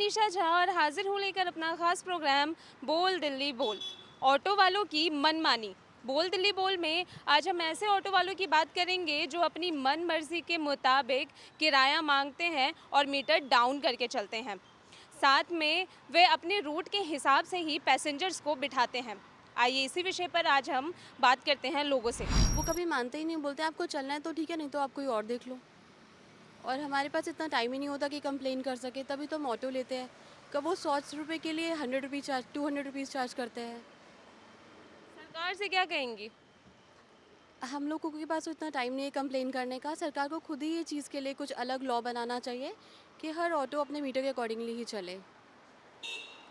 मनीषा झा और हाजिर हूँ लेकर अपना खास प्रोग्राम बोल दिल्ली बोल। ऑटो वालों की मनमानी। बोल दिल्ली बोल में आज हम ऐसे ऑटो वालों की बात करेंगे जो अपनी मन मर्जी के मुताबिक किराया मांगते हैं और मीटर डाउन करके चलते हैं। साथ में वे अपने रूट के हिसाब से ही पैसेंजर्स को बिठाते हैं। आइए इसी विषय पर आज हम बात करते हैं लोगों से। वो कभी मानते ही नहीं, बोलते हैं आपको चलना है तो ठीक है, नहीं तो आप कोई और देख लो। और हमारे पास इतना टाइम ही नहीं होता कि कंप्लेन कर सके, तभी तो हम ऑटो लेते हैं। कब वो 100 रुपये के लिए 100 रुपीज़ चार्ज, 200 रुपीज़ चार्ज करते हैं। सरकार से क्या कहेंगी? हम लोगों के पास तो इतना टाइम नहीं है कंप्लेन करने का। सरकार को खुद ही ये चीज़ के लिए कुछ अलग लॉ बनाना चाहिए कि हर ऑटो अपने मीटर के अकॉर्डिंगली ही चले।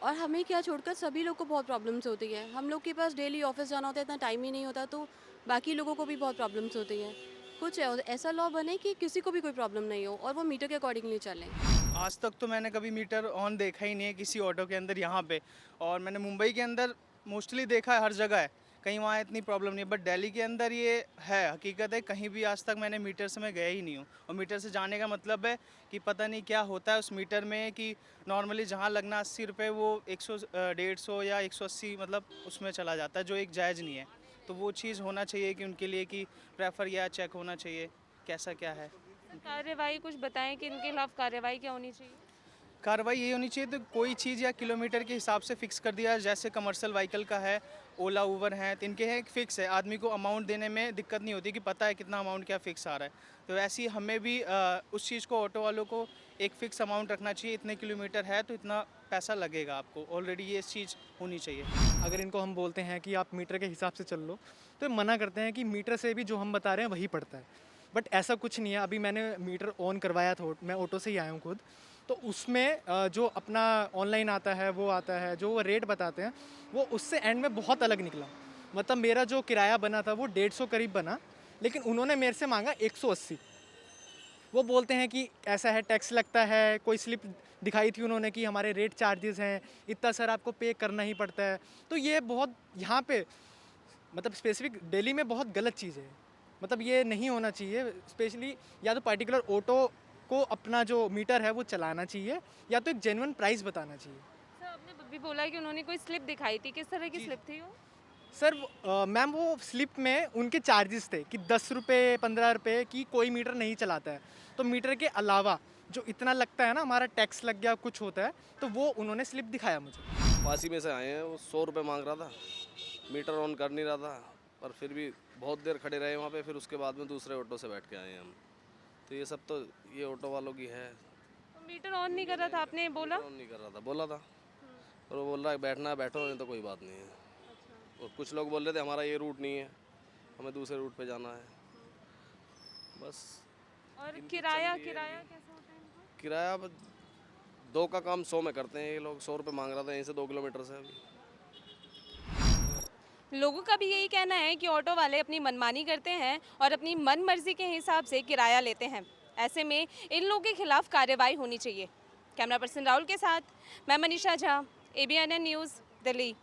और हमें क्या छोड़कर सभी लोग को बहुत प्रॉब्लम्स होती है। हम लोग के पास डेली ऑफिस जाना होता है, इतना टाइम ही नहीं होता, तो बाकी लोगों को भी बहुत प्रॉब्लम्स होती हैं। कुछ ऐसा लॉ बने कि किसी को भी कोई प्रॉब्लम नहीं हो और वो मीटर के अकॉर्डिंगली चलें। आज तक तो मैंने कभी मीटर ऑन देखा ही नहीं है किसी ऑटो के अंदर यहाँ पे। और मैंने मुंबई के अंदर मोस्टली देखा है, हर जगह है, कहीं वहाँ इतनी प्रॉब्लम नहीं है। बट दिल्ली के अंदर ये है, हकीकत है, कहीं भी आज तक मैंने मीटर से मैं गया ही नहीं हूँ। और मीटर से जाने का मतलब है कि पता नहीं क्या होता है उस मीटर में, कि नॉर्मली जहाँ लगना 80 रुपये वो 100 150 या 180 मतलब उसमें चला जाता है, जो एक जायज़ नहीं है। तो वो चीज़ होना चाहिए कि उनके लिए कि प्रेफर या चेक होना चाहिए कैसा क्या है। कार्रवाई कुछ बताएं कि इनके खिलाफ कार्रवाई क्या होनी चाहिए? कार्रवाई ये होनी चाहिए, तो कोई चीज़ या किलोमीटर के हिसाब से फ़िक्स कर दिया, जैसे कमर्शियल व्हीकल का है, ओला उबर हैं, तो इनके हैं एक फ़िक्स है, आदमी को अमाउंट देने में दिक्कत नहीं होती कि पता है कितना अमाउंट क्या फ़िक्स आ रहा है। तो ऐसे ही हमें भी उस चीज़ को, ऑटो वालों को एक फ़िक्स अमाउंट रखना चाहिए, इतने किलोमीटर है तो इतना पैसा लगेगा आपको। ऑलरेडी ये चीज़ होनी चाहिए। अगर इनको हम बोलते हैं कि आप मीटर के हिसाब से चल लो, तो ये मना करते हैं कि मीटर से भी जो हम बता रहे हैं वही पड़ता है। बट ऐसा कुछ नहीं है। अभी मैंने मीटर ऑन करवाया था, मैं ऑटो से ही आया हूँ खुद। तो उसमें जो अपना ऑनलाइन आता है वो आता है, जो वो रेट बताते हैं वो उससे एंड में बहुत अलग निकला। मतलब मेरा जो किराया बना था वो 150 करीब बना, लेकिन उन्होंने मेरे से मांगा 180। वो बोलते हैं कि ऐसा है, टैक्स लगता है, कोई स्लिप दिखाई थी उन्होंने कि हमारे रेट चार्जेस हैं, इतना सर आपको पे करना ही पड़ता है। तो ये बहुत यहाँ पे मतलब स्पेसिफिक दिल्ली में बहुत गलत चीज़ है। मतलब ये नहीं होना चाहिए। स्पेशली या तो पर्टिकुलर ऑटो को अपना जो मीटर है वो चलाना चाहिए, या तो एक जेन्युइन प्राइस बताना चाहिए। सर आपने अभी बोला कि उन्होंने कोई स्लिप दिखाई थी, किस तरह की स्लिप थी वो? सर मैम वो स्लिप में उनके चार्जेस थे कि 10 रुपये 15 रुपये की कोई मीटर नहीं चलाता है। तो मीटर के अलावा जो इतना लगता है ना, हमारा टैक्स लग गया, कुछ होता है, तो वो उन्होंने स्लिप दिखाया मुझे। पास ही में से आए हैं, वो 100 रुपये मांग रहा था, मीटर ऑन कर नहीं रहा था, पर फिर भी बहुत देर खड़े रहे वहाँ पे। फिर उसके बाद में दूसरे ऑटो से बैठ के आए हैं हम। तो ये सब तो ये ऑटो वालों की है। तो मीटर ऑन नहीं कर रहा था, आपने बोला? ऑन नहीं कर रहा था, बोला था, और वो बोल रहा है बैठना है बैठो, नहीं तो कोई बात नहीं है। और कुछ लोग बोल रहे थे हमारा ये रूट नहीं है, हमें दूसरे रूट पे जाना है, बस। और इनकी किराया चल रही है किराया ये। कैसा होता है इनका? किराया 2 का काम 100 में करते हैं ये लोग। 100 रुपये मांग रहा था, यहीं से 2 किलोमीटर से अभी। लोगों का भी यही कहना है कि ऑटो वाले अपनी मनमानी करते हैं और अपनी मन मर्जी के हिसाब से किराया लेते हैं। ऐसे में इन लोगों के खिलाफ कार्रवाई होनी चाहिए। कैमरा पर्सन राहुल के साथ मैं मनीषा झा, ABNN न्यूज़, दिल्ली।